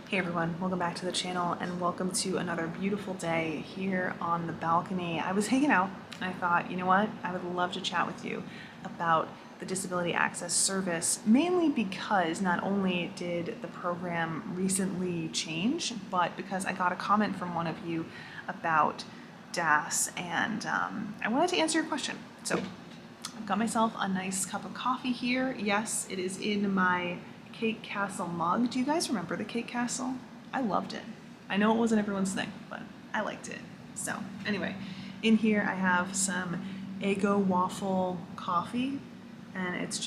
Hey everyone, welcome back to the channel and welcome to another beautiful day here on the balcony. I was hanging out and I thought, you know what, I would love to chat with you about the Disability Access Service, mainly because not only did the program recently change, but because I got a comment from one of you about DAS and I wanted to answer your question. So I've got myself a nice cup of coffee here. Yes, it is in my Cake Castle mug. Do you guys remember the Cake Castle? I loved it. I know it wasn't everyone's thing, but I liked it. So anyway, in here I have some Eggo waffle coffee and it's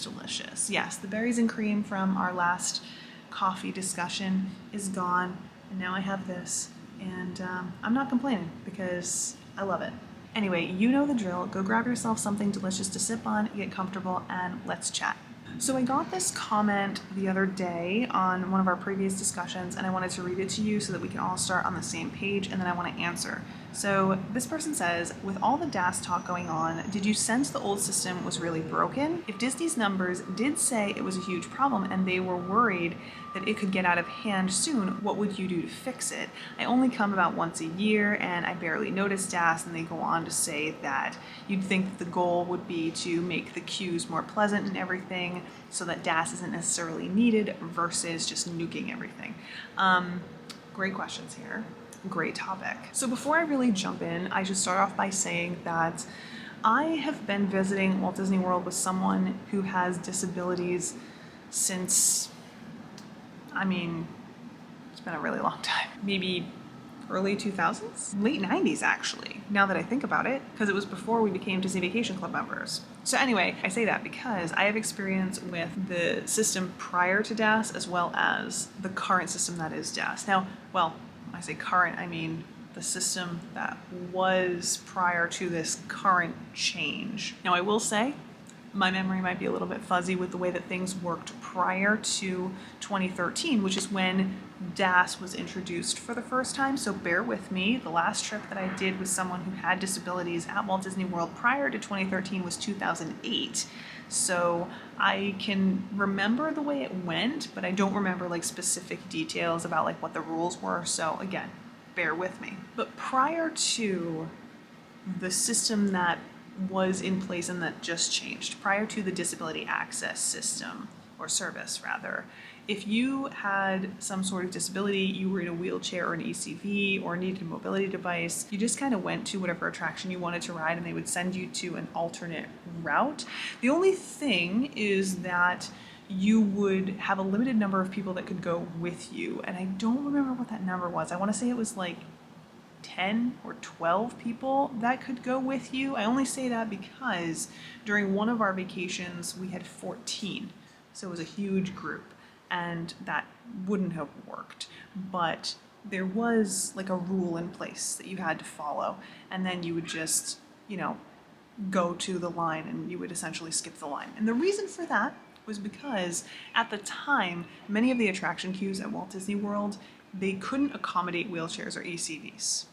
delicious. Yes, the berries and cream from our last coffee discussion is gone and now I have this and I'm not complaining because I love it. Anyway, you know the drill. Go grab yourself something delicious to sip on, get comfortable, and let's chat. So I got this comment the other day on one of our previous discussions and I wanted to read it to you so that we can all start on the same page, and then I want to answer. So this person says, with all the DAS talk going on, did you sense the old system was really broken? If Disney's numbers did say it was a huge problem and they were worried that it could get out of hand soon, what would you do to fix it? I only come about once a year and I barely notice DAS, and they go on to say that you'd think that the goal would be to make the queues more pleasant and everything so that DAS isn't necessarily needed versus just nuking everything. Great questions here. Great topic. So before I really jump in, I should start off by saying that I have been visiting Walt Disney World with someone who has disabilities since, it's been a really long time. Maybe early 2000s? Late 90s actually, now that I think about it, because it was before we became Disney Vacation Club members. So anyway, I say that because I have experience with the system prior to DAS as well as the current system that is DAS. Now, well, when I say current, I mean the system that was prior to this current change. Now I will say, my memory might be a little bit fuzzy with the way that things worked prior to 2013, which is when DAS was introduced for the first time, so bear with me. The last trip that I did with someone who had disabilities at Walt Disney World prior to 2013 was 2008. So I can remember the way it went, but I don't remember like specific details about like what the rules were. So again, bear with me. But prior to the system that was in place and that just changed, prior to the disability access system, or service rather, if you had some sort of disability, you were in a wheelchair or an ECV or needed a mobility device, you just kind of went to whatever attraction you wanted to ride and they would send you to an alternate route. The only thing is that you would have a limited number of people that could go with you, and I don't remember what that number was. I want to say it was like 10 or 12 people that could go with you. I only say that because during one of our vacations we had 14, so it was a huge group and that wouldn't have worked, but there was like a rule in place that you had to follow, and then you would just, go to the line and you would essentially skip the line. And the reason for that was because at the time, many of the attraction queues at Walt Disney World, they couldn't accommodate wheelchairs or ACVs.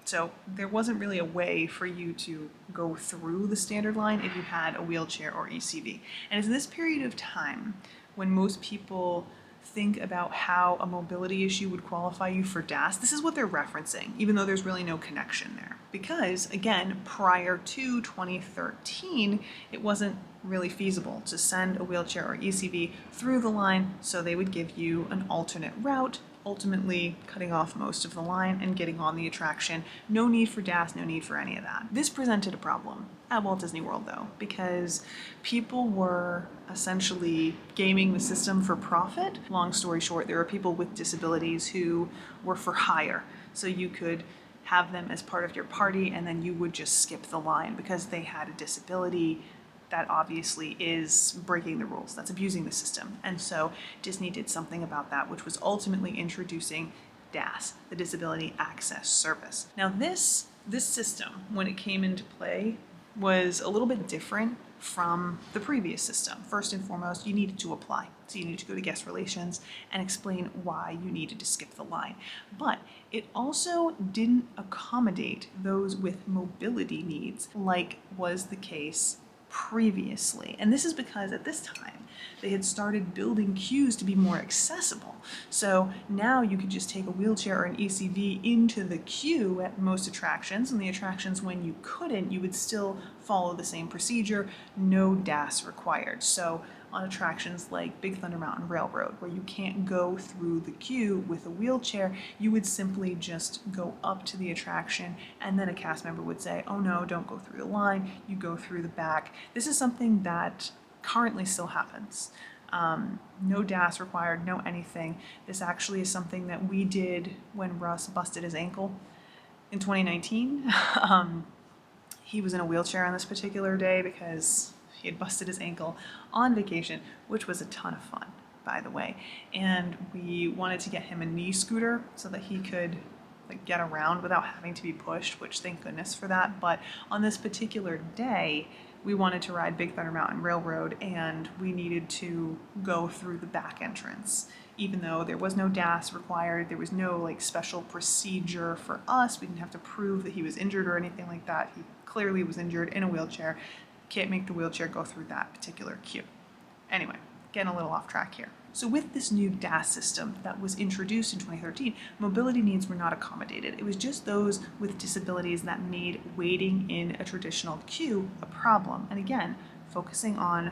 So there wasn't really a way for you to go through the standard line if you had a wheelchair or ECV. And it's this period of time when most people think about how a mobility issue would qualify you for DAS. This is what they're referencing, even though there's really no connection there. Because again, prior to 2013, it wasn't really feasible to send a wheelchair or ECV through the line, so they would give you an alternate route, ultimately cutting off most of the line and getting on the attraction. No need for DAS, no need for any of that. This presented a problem at Walt Disney World though, because people were essentially gaming the system for profit. Long story short, there are people with disabilities who were for hire. So you could have them as part of your party and then you would just skip the line because they had a disability. That obviously is breaking the rules. That's abusing the system. And so Disney did something about that, which was ultimately introducing DAS, the Disability Access Service. Now this system, when it came into play, was a little bit different from the previous system. First and foremost, you needed to apply. So you needed to go to guest relations and explain why you needed to skip the line. But it also didn't accommodate those with mobility needs like was the case previously. And this is because at this time, they had started building queues to be more accessible. So now you could just take a wheelchair or an ECV into the queue at most attractions, and the attractions when you couldn't, you would still follow the same procedure, no DAS required. So on attractions like Big Thunder Mountain Railroad, where you can't go through the queue with a wheelchair, you would simply just go up to the attraction, and then a cast member would say, oh no, don't go through the line, you go through the back. This is something that currently still happens. No DAS required, no anything. This actually is something that we did when Russ busted his ankle in 2019. He was in a wheelchair on this particular day because he had busted his ankle on vacation, which was a ton of fun, by the way. And we wanted to get him a knee scooter so that he could get around without having to be pushed, which thank goodness for that. But on this particular day, we wanted to ride Big Thunder Mountain Railroad, and we needed to go through the back entrance. Even though there was no DAS required, there was no special procedure for us. We didn't have to prove that he was injured or anything like that. He clearly was injured in a wheelchair. Can't make the wheelchair go through that particular queue. Anyway, getting a little off track here. So with this new DAS system that was introduced in 2013, mobility needs were not accommodated. It was just those with disabilities that made waiting in a traditional queue a problem. And again, focusing on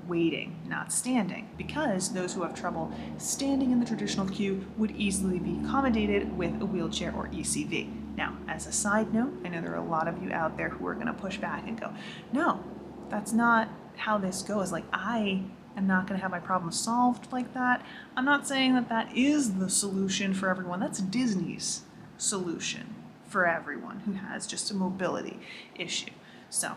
waiting, not standing, because those who have trouble standing in the traditional queue would easily be accommodated with a wheelchair or ECV. Now, as a side note, I know there are a lot of you out there who are going to push back and go, no, that's not how this goes. I am not going to have my problem solved like that. I'm not saying that that is the solution for everyone. That's Disney's solution for everyone who has just a mobility issue. So,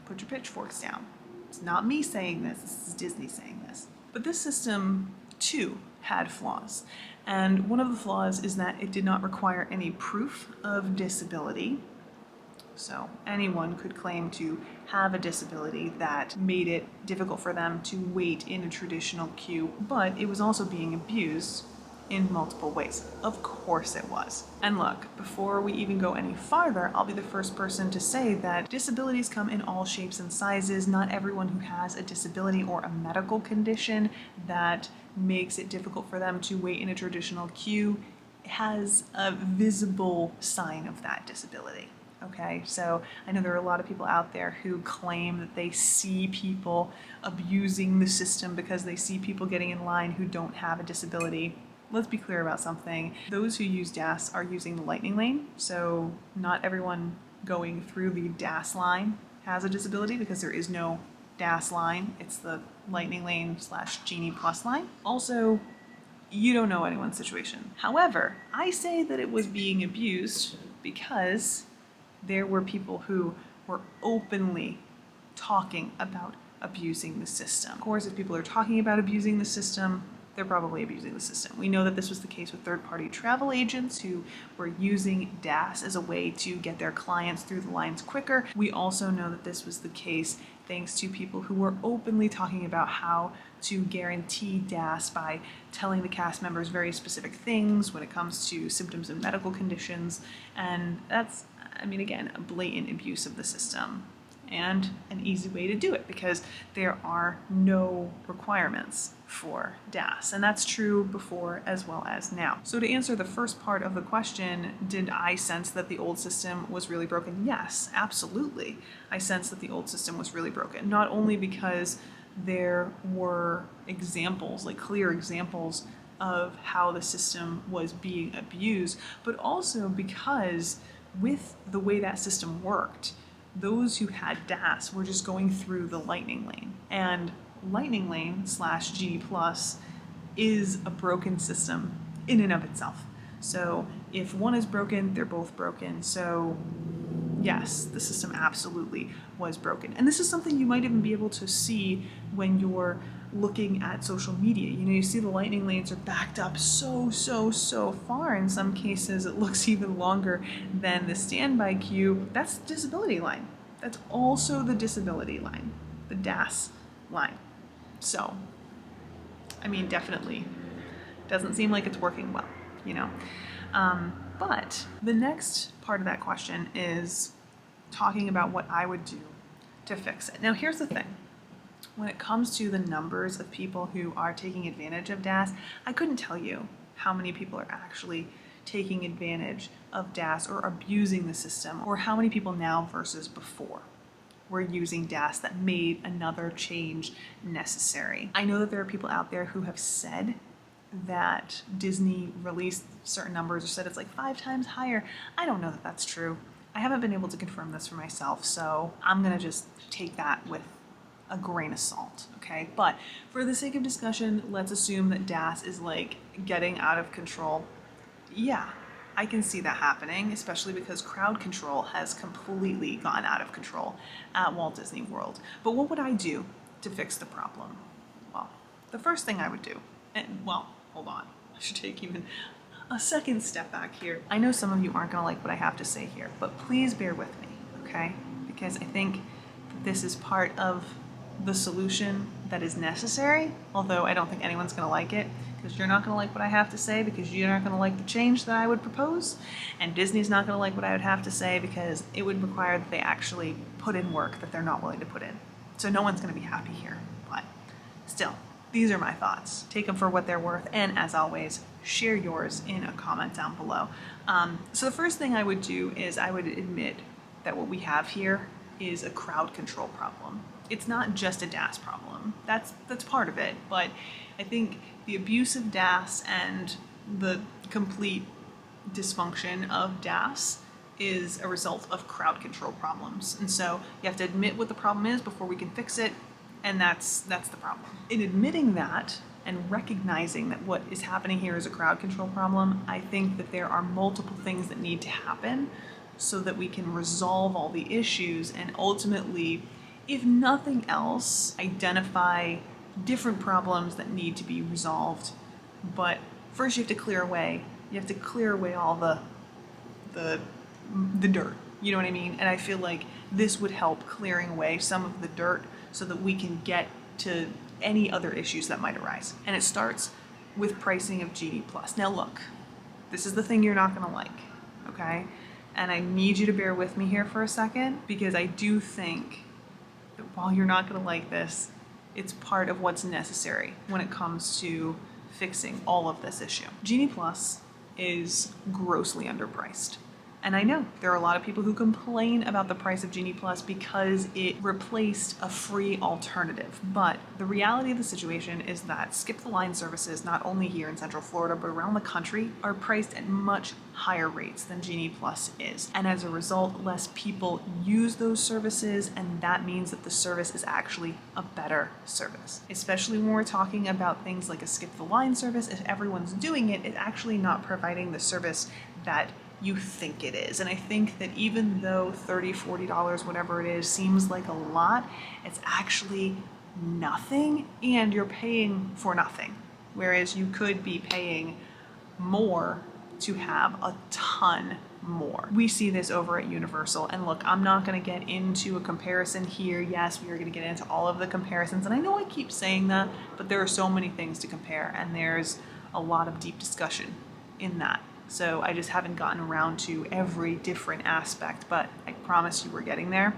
put your pitchforks down. It's not me saying this is Disney saying this. But this system, too, had flaws. And one of the flaws is that it did not require any proof of disability. So anyone could claim to have a disability that made it difficult for them to wait in a traditional queue, but it was also being abused in multiple ways. Of course it was. And look, before we even go any farther, I'll be the first person to say that disabilities come in all shapes and sizes. Not everyone who has a disability or a medical condition that makes it difficult for them to wait in a traditional queue has a visible sign of that disability. Okay, so I know there are a lot of people out there who claim that they see people abusing the system because they see people getting in line who don't have a disability. Let's be clear about something. Those who use DAS are using the lightning lane, so not everyone going through the DAS line has a disability because there is no DAS line. It's the lightning lane / Genie Plus line. Also, you don't know anyone's situation. However, I say that it was being abused because there were people who were openly talking about abusing the system. Of course, if people are talking about abusing the system, they're probably abusing the system. We know that this was the case with third-party travel agents who were using DAS as a way to get their clients through the lines quicker. We also know that this was the case thanks to people who were openly talking about how to guarantee DAS by telling the cast members very specific things when it comes to symptoms and medical conditions. And that's, again, a blatant abuse of the system and an easy way to do it because there are no requirements for DAS. And that's true before as well as now. So to answer the first part of the question, did I sense that the old system was really broken? Yes, absolutely. I sensed that the old system was really broken, not only because there were examples, clear examples of how the system was being abused, but also because with the way that system worked, those who had DAS were just going through the lightning lane. And lightning lane / Genie Plus is a broken system in and of itself. So if one is broken, they're both broken. So yes, the system absolutely was broken. And this is something you might even be able to see when you're looking at social media. You see the lightning lanes are backed up so far. In some cases, it looks even longer than the standby queue. That's the disability line. That's also the disability line, the DAS line. So, definitely doesn't seem like it's working well, But the next part of that question is talking about what I would do to fix it. Now, here's the thing. When it comes to the numbers of people who are taking advantage of DAS, I couldn't tell you how many people are actually taking advantage of DAS or abusing the system, or how many people now versus before were using DAS that made another change necessary. I know that there are people out there who have said that Disney released certain numbers or said it's like 5 times higher. I don't know that that's true. I haven't been able to confirm this for myself, so I'm gonna just take that with a grain of salt, okay? But for the sake of discussion, let's assume that DAS is like getting out of control. Yeah, I can see that happening, especially because crowd control has completely gone out of control at Walt Disney World. But what would I do to fix the problem? Well, the first thing I would do, hold on, I should take even a second step back here. I know some of you aren't gonna like what I have to say here, but please bear with me, okay? Because I think that this is part of the solution that is necessary, although I don't think anyone's gonna like it, because you're not gonna like what I have to say, because you're not gonna like the change that I would propose, and Disney's not gonna like what I would have to say, because it would require that they actually put in work that they're not willing to put in. So no one's gonna be happy here, but still, these are my thoughts. Take them for what they're worth, and as always, share yours in a comment down below. So the first thing I would do is I would admit that what we have here is a crowd control problem. It's not just a DAS problem. That's part of it, but I think the abuse of DAS and the complete dysfunction of DAS is a result of crowd control problems. And so you have to admit what the problem is before we can fix it, and that's the problem. In admitting that and recognizing that what is happening here is a crowd control problem, I think that there are multiple things that need to happen so that we can resolve all the issues and ultimately, if nothing else, identify different problems that need to be resolved. But first you have to clear away all the dirt, you know what I mean? And I feel like this would help clearing away some of the dirt so that we can get to any other issues that might arise. And it starts with pricing of Genie Plus. Now look, this is the thing you're not gonna like, okay? And I need you to bear with me here for a second, because I do think that while you're not gonna like this, it's part of what's necessary when it comes to fixing all of this issue. Genie Plus is grossly underpriced. And I know there are a lot of people who complain about the price of Genie Plus because it replaced a free alternative. But the reality of the situation is that skip the line services, not only here in Central Florida, but around the country, are priced at much higher rates than Genie Plus is. And as a result, less people use those services, and that means that the service is actually a better service. Especially when we're talking about things like a skip the line service, if everyone's doing it, it's actually not providing the service that you think it is. And I think that even though $30, $40, whatever it is, seems like a lot, it's actually nothing, and you're paying for nothing. Whereas you could be paying more to have a ton more. We see this over at Universal, and look, I'm not gonna get into a comparison here. Yes, we are gonna get into all of the comparisons, and I know I keep saying that, but there are so many things to compare, and there's a lot of deep discussion in that. So I just haven't gotten around to every different aspect, but I promise you we're getting there.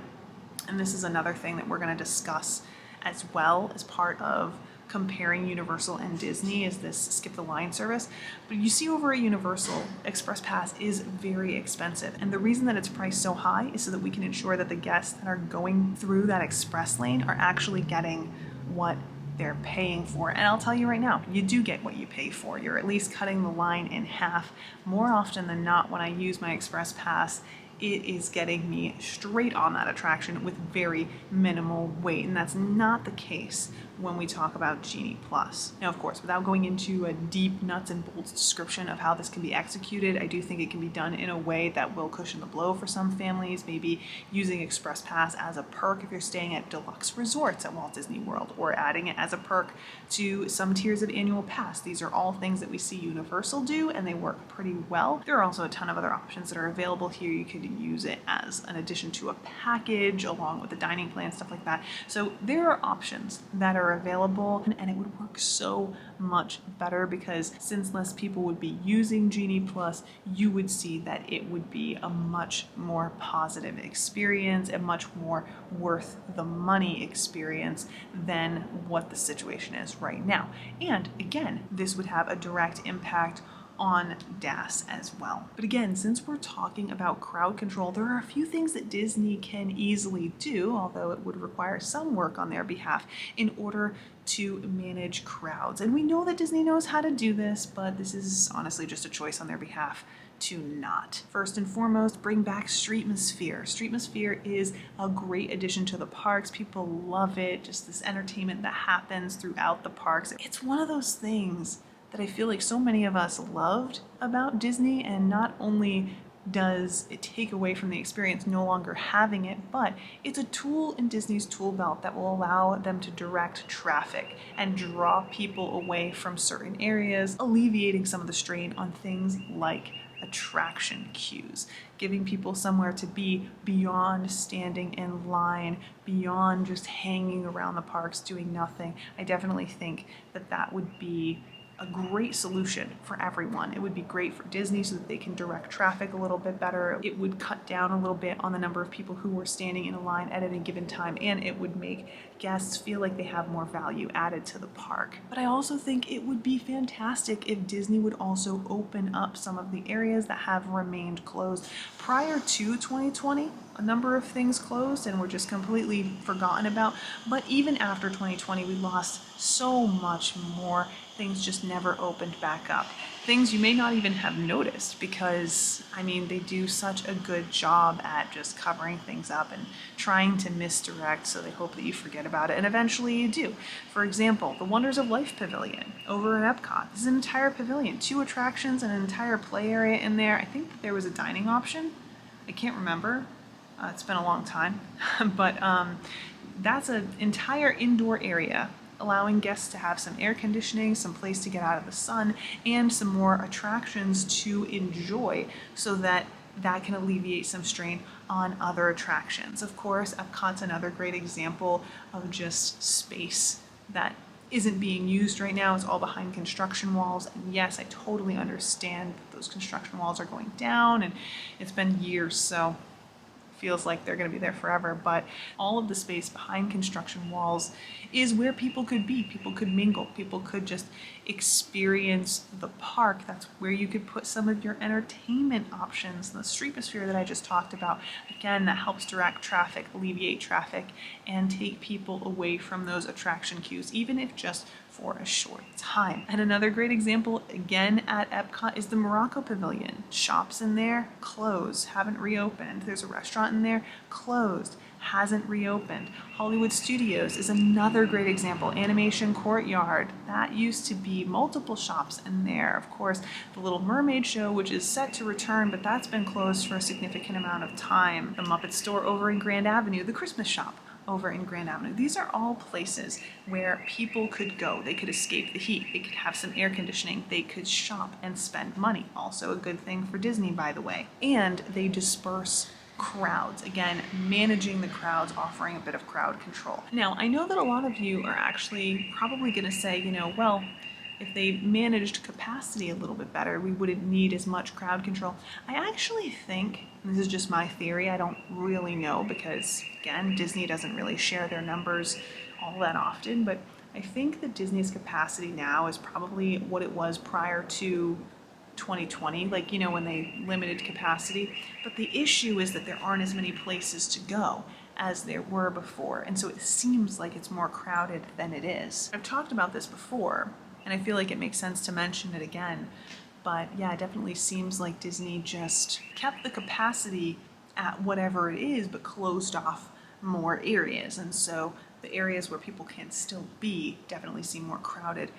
And this is another thing that we're going to discuss as well as part of comparing Universal and Disney, is this skip the line service. But you see over at Universal, Express Pass is very expensive. And the reason that it's priced so high is so that we can ensure that the guests that are going through that express lane are actually getting what they're paying for. And I'll tell you right now, you do get what you pay for. You're at least cutting the line in half. More often than not, when I use my Express Pass, it is getting me straight on that attraction with very minimal wait. And that's not the case when we talk about Genie Plus. Now, of course, without going into a deep nuts and bolts description of how this can be executed, I do think it can be done in a way that will cushion the blow for some families, maybe using Express Pass as a perk if you're staying at deluxe resorts at Walt Disney World, or adding it as a perk to some tiers of annual pass. These are all things that we see Universal do, and they work pretty well. There are also a ton of other options that are available here. You could use it as an addition to a package along with the dining plan, stuff like that. So there are options that are are available, and it would work so much better because since less people would be using Genie Plus, you would see that it would be a much more positive experience, a much more worth the money experience than what the situation is right now. And again, this would have a direct impact on DAS as well. But again, since we're talking about crowd control, there are a few things that Disney can easily do, although it would require some work on their behalf, in order to manage crowds. And we know that Disney knows how to do this, but this is honestly just a choice on their behalf to not. First and foremost, bring back Streetmosphere. Streetmosphere is a great addition to the parks. People love it, just this entertainment that happens throughout the parks. It's one of those things that I feel like so many of us loved about Disney, and not only does it take away from the experience no longer having it, but it's a tool in Disney's tool belt that will allow them to direct traffic and draw people away from certain areas, alleviating some of the strain on things like attraction queues, giving people somewhere to be beyond standing in line, beyond just hanging around the parks doing nothing. I definitely think that that would be a great solution for everyone. It would be great for Disney so that they can direct traffic a little bit better. It would cut down a little bit on the number of people who were standing in a line at any given time, and it would make guests feel like they have more value added to the park. But I also think it would be fantastic if Disney would also open up some of the areas that have remained closed. Prior to 2020, a number of things closed and were just completely forgotten about, but even after 2020, we lost so much more. Things just never opened back up. Things you may not even have noticed because, I mean, they do such a good job at just covering things up and trying to misdirect, so they hope that you forget about it, and eventually you do. For example, the Wonders of Life Pavilion over at Epcot. This is an entire pavilion, 2 attractions, and an entire play area in there. I think that there was a dining option. I can't remember. It's been a long time. But that's an entire indoor area, allowing guests to have some air conditioning, some place to get out of the sun, and some more attractions to enjoy so that that can alleviate some strain on other attractions. Of course, Epcot's another great example of just space that isn't being used right now. It's all behind construction walls. And yes, I totally understand that those construction walls are going down, and it's been years, so feels like they're going to be there forever, but all of the space behind construction walls is where people could be. People could mingle. People could just experience the park. That's where you could put some of your entertainment options. The Streetmosphere that I just talked about, again, that helps direct traffic, alleviate traffic, and take people away from those attraction queues, even if just for a short time. And another great example, again at Epcot, is the Morocco Pavilion. Shops in there, closed, haven't reopened. There's a restaurant in there, closed, hasn't reopened. Hollywood Studios is another great example. Animation Courtyard, that used to be multiple shops in there. Of course, the Little Mermaid show, which is set to return, but that's been closed for a significant amount of time. The Muppet Store over in Grand Avenue, the Christmas shop over in Grand Avenue. These are all places where people could go. They could escape the heat. They could have some air conditioning. They could shop and spend money. Also a good thing for Disney, by the way. And they disperse crowds. Again, managing the crowds, offering a bit of crowd control. Now, I know that a lot of you are actually probably going to say, well, if they managed capacity a little bit better, we wouldn't need as much crowd control. I actually think, and this is just my theory, I don't really know because, again, Disney doesn't really share their numbers all that often, but I think that Disney's capacity now is probably what it was prior to 2020, like, when they limited capacity. But the issue is that there aren't as many places to go as there were before, and so it seems like it's more crowded than it is. I've talked about this before, and I feel like it makes sense to mention it again. But yeah, it definitely seems like Disney just kept the capacity at whatever it is, but closed off more areas. And so the areas where people can still be definitely seem more crowded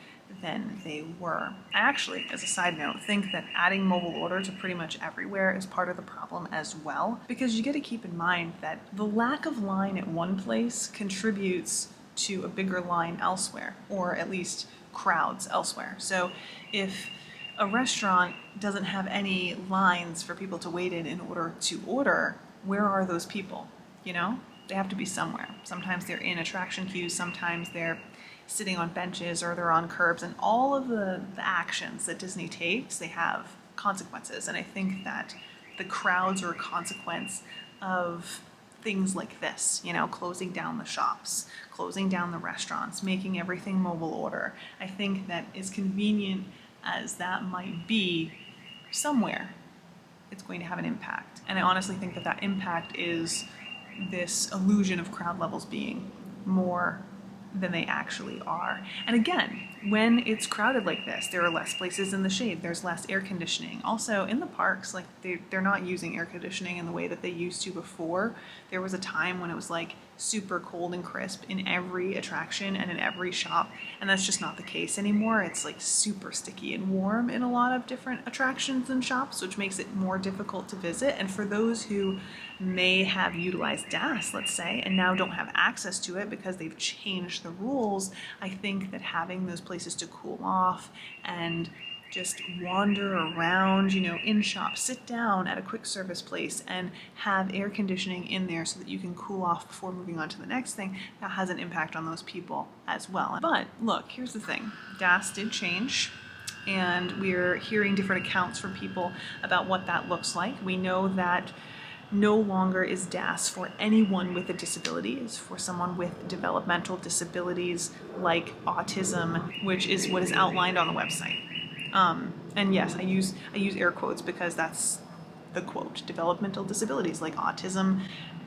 than they were. I actually, as a side note, think that adding mobile order to pretty much everywhere is part of the problem as well, because you got to keep in mind that the lack of line at one place contributes to a bigger line elsewhere, or at least crowds elsewhere. So if a restaurant doesn't have any lines for people to wait in order to order, where are those people? They have to be somewhere. Sometimes they're in attraction queues, sometimes they're sitting on benches or they're on curbs, and all of the actions that Disney takes, they have consequences. And I think that the crowds are a consequence of things like this, you know, closing down the shops, closing down the restaurants, making everything mobile order. I think that as convenient as that might be, somewhere it's going to have an impact. And I honestly think that that impact is this illusion of crowd levels being more than they actually are. And again, when it's crowded like this, there are less places in the shade, there's less air conditioning. Also in the parks, like they're not using air conditioning in the way that they used to before. There was a time when it was like super cold and crisp in every attraction and in every shop, and that's just not the case anymore. It's like super sticky and warm in a lot of different attractions and shops, which makes it more difficult to visit. And for those who may have utilized DAS, let's say, and now don't have access to it because they've changed the rules, I think that having those places to cool off and just wander around, you know, in shops, sit down at a quick service place and have air conditioning in there so that you can cool off before moving on to the next thing, that has an impact on those people as well. But look, here's the thing, DAS did change, and we're hearing different accounts from people about what that looks like. We know that no longer is DAS for anyone with a disability. It's for someone with developmental disabilities like autism, which is what is outlined on the website. And yes, I use air quotes because that's the quote, developmental disabilities like autism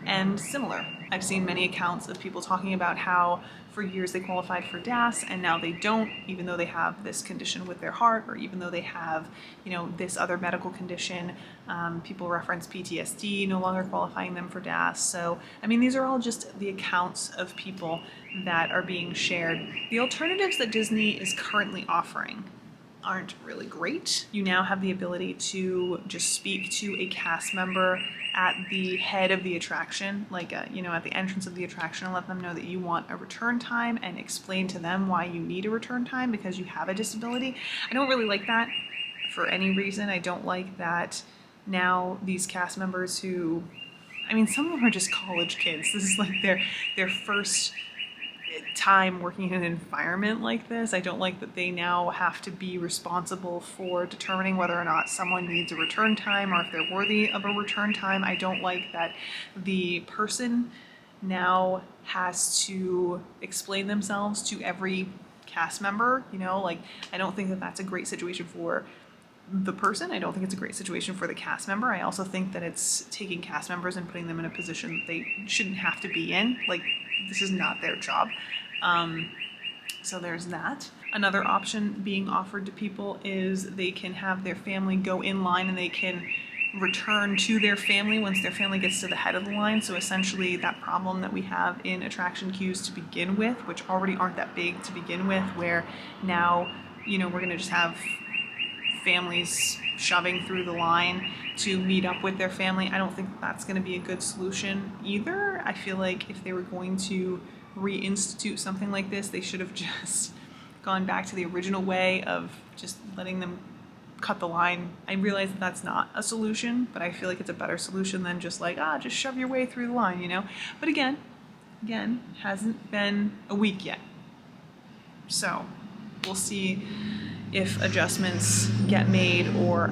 and similar. I've seen many accounts of people talking about how for years they qualified for DAS and now they don't, even though they have this condition with their heart, or even though they have, you know, this other medical condition. People reference PTSD no longer qualifying them for DAS. So, I mean, these are all just the accounts of people that are being shared. The alternatives that Disney is currently offering aren't really great. You now have the ability to just speak to a cast member at the head of the attraction, like you know, at the entrance of the attraction, and let them know that you want a return time and explain to them why you need a return time because you have a disability. I don't really like that for any reason. I don't like that now these cast members who, I mean, some of them are just college kids. This is like their first time working in an environment like this. I don't like that they now have to be responsible for determining whether or not someone needs a return time or if they're worthy of a return time. I don't like that the person now has to explain themselves to every cast member, you know, like I don't think that that's a great situation for the person. I don't think it's a great situation for the cast member. I also think that it's taking cast members and putting them in a position that they shouldn't have to be in. Like, this is not their job. So there's that. Another option being offered to people is they can have their family go in line and they can return to their family once their family gets to the head of the line. So essentially that problem that we have in attraction queues to begin with, which already aren't that big to begin with, where now, you know, we're going to just have families shoving through the line to meet up with their family. I don't think that's going to be a good solution either. I feel like if they were going to reinstitute something like this, they should have just gone back to the original way of just letting them cut the line. I realize that that's not a solution, but I feel like it's a better solution than just like, just shove your way through the line, you know? But again, hasn't been a week yet. So we'll see if adjustments get made or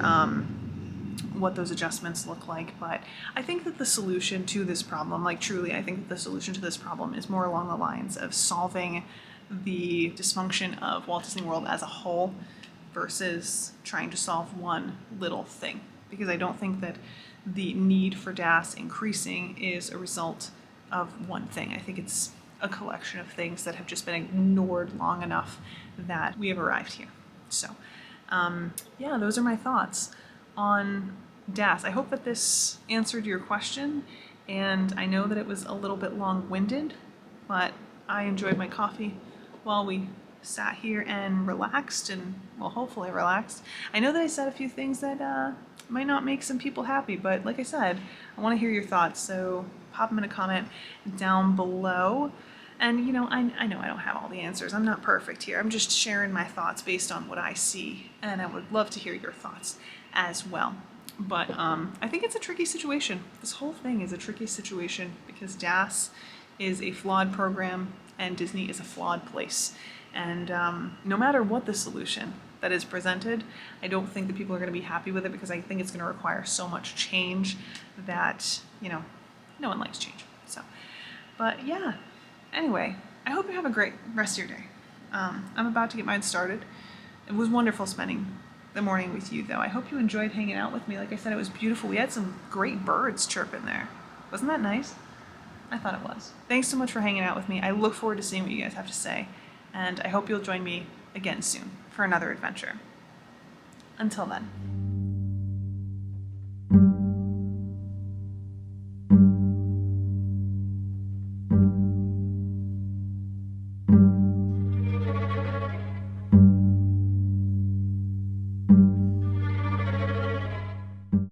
what those adjustments look like. But I think that the solution to this problem, like truly, I think that the solution to this problem is more along the lines of solving the dysfunction of Walt Disney World as a whole versus trying to solve one little thing. Because I don't think that the need for DAS increasing is a result of one thing. I think it's a collection of things that have just been ignored long enough that we have arrived here. So, yeah, those are my thoughts on DAS. I hope that this answered your question, and I know that it was a little bit long-winded, but I enjoyed my coffee while we sat here and relaxed, and, well, hopefully relaxed. I know that I said a few things that might not make some people happy, but like I said, I want to hear your thoughts, so pop them in a comment down below. And, you know, I know I don't have all the answers. I'm not perfect here. I'm just sharing my thoughts based on what I see, and I would love to hear your thoughts as well. But I think it's a tricky situation. This whole thing is a tricky situation because DAS is a flawed program and Disney is a flawed place. And no matter what the solution that is presented, I don't think that people are going to be happy with it, because I think it's going to require so much change that, no one likes change. So, but yeah, anyway, I hope you have a great rest of your day. I'm about to get mine started. It was wonderful spending the morning with you, though. I hope you enjoyed hanging out with me. Like I said, it was beautiful. We had some great birds chirping there. Wasn't that nice? I thought it was. Thanks so much for hanging out with me. I look forward to seeing what you guys have to say, and I hope you'll join me again soon for another adventure. Until then.